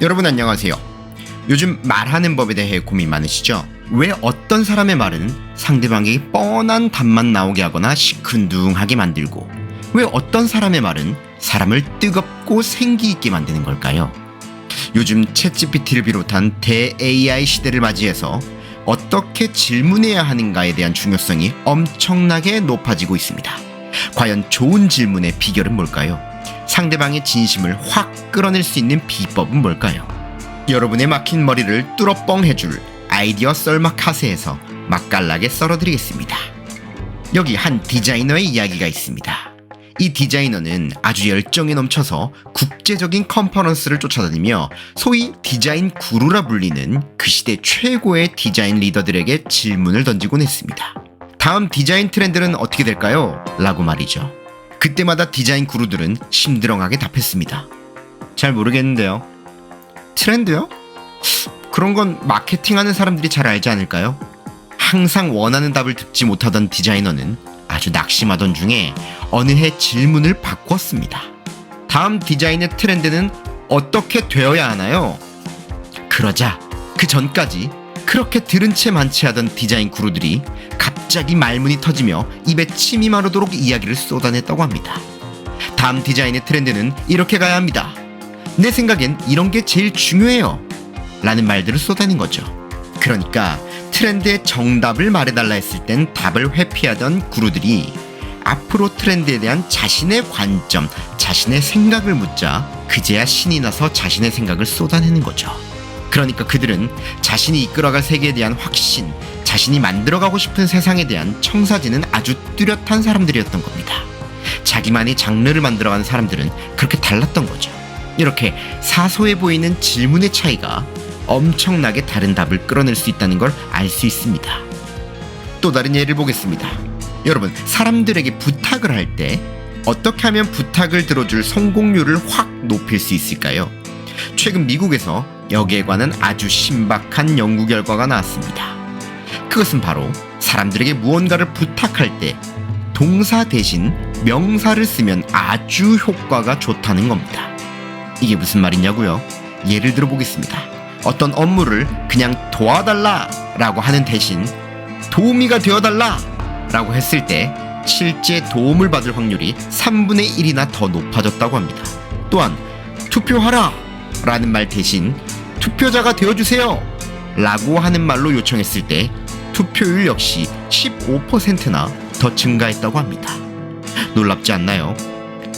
여러분 안녕하세요. 요즘 말하는 법에 대해 고민 많으시죠? 왜 어떤 사람의 말은 상대방에게 뻔한 답만 나오게 하거나 시큰둥하게 만들고, 왜 어떤 사람의 말은 사람을 뜨겁고 생기 있게 만드는 걸까요? 요즘 챗GPT를 비롯한 대-AI 시대를 맞이해서 어떻게 질문해야 하는가에 대한 중요성이 엄청나게 높아지고 있습니다. 과연 좋은 질문의 비결은 뭘까요? 상대방의 진심을 확 끌어낼 수 있는 비법은 뭘까요? 여러분의 막힌 머리를 뚫어뻥 해줄 아이디어 썰막 카세에서 맛깔나게 썰어드리겠습니다. 여기 한 디자이너의 이야기가 있습니다. 이 디자이너는 아주 열정이 넘쳐서 국제적인 컨퍼런스를 쫓아다니며 소위 디자인 구루라 불리는 그 시대 최고의 디자인 리더들에게 질문을 던지곤 했습니다. 다음 디자인 트렌드는 어떻게 될까요? 라고 말이죠. 그때마다 디자인 구루들은 심드렁하게 답했습니다. 잘 모르겠는데요. 트렌드요? 그런 건 마케팅하는 사람들이 잘 알지 않을까요? 항상 원하는 답을 듣지 못하던 디자이너는 아주 낙심하던 중에 어느 해 질문을 바꿨습니다. 다음 디자인의 트렌드는 어떻게 되어야 하나요? 그러자 그 전까지 그렇게 들은 채 만취하던 디자인 구루들이 갑자기 말문이 터지며 입에 침이 마르도록 이야기를 쏟아냈다고 합니다. 다음 디자인의 트렌드는 이렇게 가야 합니다. 내 생각엔 이런 게 제일 중요해요. 라는 말들을 쏟아낸 거죠. 그러니까 트렌드의 정답을 말해달라 했을 땐 답을 회피하던 구루들이 앞으로 트렌드에 대한 자신의 관점, 자신의 생각을 묻자 그제야 신이 나서 자신의 생각을 쏟아내는 거죠. 그러니까 그들은 자신이 이끌어갈 세계에 대한 확신, 자신이 만들어가고 싶은 세상에 대한 청사진은 아주 뚜렷한 사람들이었던 겁니다. 자기만의 장르를 만들어가는 사람들은 그렇게 달랐던 거죠. 이렇게 사소해 보이는 질문의 차이가 엄청나게 다른 답을 끌어낼 수 있다는 걸 알 수 있습니다. 또 다른 예를 보겠습니다. 여러분, 사람들에게 부탁을 할 때 어떻게 하면 부탁을 들어줄 성공률을 확 높일 수 있을까요? 최근 미국에서 여기에 관한 아주 신박한 연구 결과가 나왔습니다. 그것은 바로 사람들에게 무언가를 부탁할 때 동사 대신 명사를 쓰면 아주 효과가 좋다는 겁니다. 이게 무슨 말이냐고요? 예를 들어 보겠습니다. 어떤 업무를 그냥 도와달라 라고 하는 대신 도우미가 되어달라 라고 했을 때 실제 도움을 받을 확률이 3분의 1이나 더 높아졌다고 합니다. 또한 투표하라 라는 말 대신 투표자가 되어주세요 라고 하는 말로 요청했을 때 투표율 역시 15%나 더 증가했다고 합니다. 놀랍지 않나요?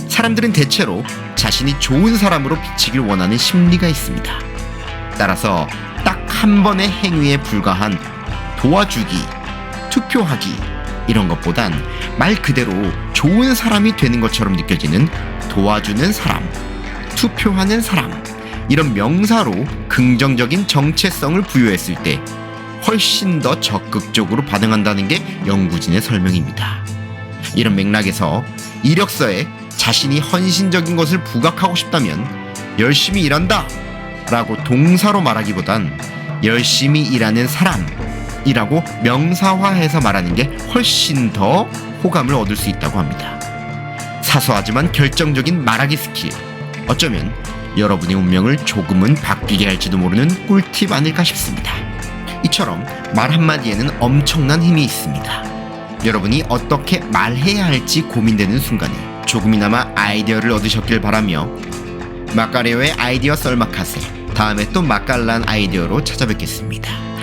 사람들은 대체로 자신이 좋은 사람으로 비치길 원하는 심리가 있습니다. 따라서 딱 한 번의 행위에 불과한 도와주기, 투표하기 이런 것보단 말 그대로 좋은 사람이 되는 것처럼 느껴지는 도와주는 사람, 투표하는 사람 이런 명사로 긍정적인 정체성을 부여했을 때 훨씬 더 적극적으로 반응한다는 게 연구진의 설명입니다. 이런 맥락에서 이력서에 자신이 헌신적인 것을 부각하고 싶다면 열심히 일한다 라고 동사로 말하기보단 열심히 일하는 사람이라고 명사화해서 말하는 게 훨씬 더 호감을 얻을 수 있다고 합니다. 사소하지만 결정적인 말하기 스킬, 어쩌면 여러분의 운명을 조금은 바뀌게 할지도 모르는 꿀팁 아닐까 싶습니다. 이처럼 말 한마디에는 엄청난 힘이 있습니다. 여러분이 어떻게 말해야 할지 고민되는 순간에 조금이나마 아이디어를 얻으셨길 바라며, 마카레오의 아이디어 썰막하세, 다음에 또 맛깔난 아이디어로 찾아뵙겠습니다.